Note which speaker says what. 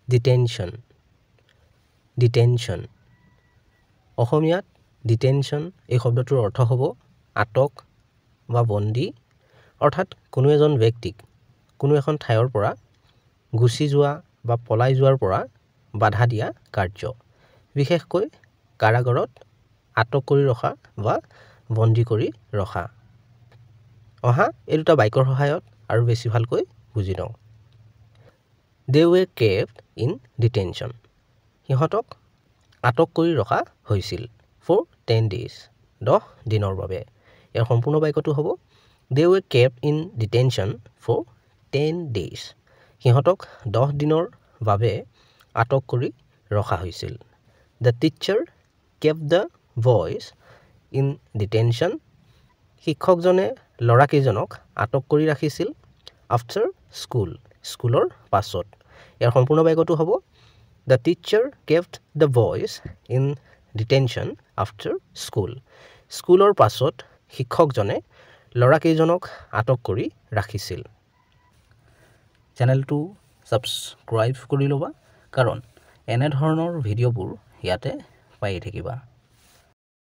Speaker 1: detention detention অসমীয়াত detention এই শব্দটোৰ অৰ্থ হ'ব আটক বা বন্দী অৰ্থাৎ কোনো এজন ব্যক্তিক কোনো এখন ঠাইৰ পৰা গুচি যোৱা বা পলাই যোৱাৰ পৰা বাধা দিয়া কাৰ্য বিশেষকৈ কাৰাগাৰত আটক কৰি ৰখা বা বন্দী কৰি ৰখা অহা এই দুটা বাক্যৰ সহায়ত আৰু বেছি ভালকৈ বুজি লওঁ They were kept in detention সিহঁতক আটক কৰি ৰখা হৈছিল for 10 days 10 দিনৰ বাবে ইয়াৰ সম্পূৰ্ণ বাক্যটো হ'ব They were kept in detention for 10 days সিহঁতক 10 দিনৰ বাবে আটক কৰি ৰখা হৈছিল The teacher kept the boys in detention শিক্ষকজনে ল'ৰাকেইজনক আটক কৰি ৰাখিছিল after school স্কুলৰ পাছত ইয়াৰ সম্পূৰ্ণ বাক্যটো হ'ব The teacher kept the boys in detention after school স্কুলৰ পাছত শিক্ষকজনে ল'ৰাকেইজনক আটক কৰি ৰাখিছিল চেনেলটো ছাবস্ক্ৰাইব কৰি ল'বা কাৰণ এনে ধৰণৰ ভিডিঅ'বোৰ ইয়াতে পাই থাকিবা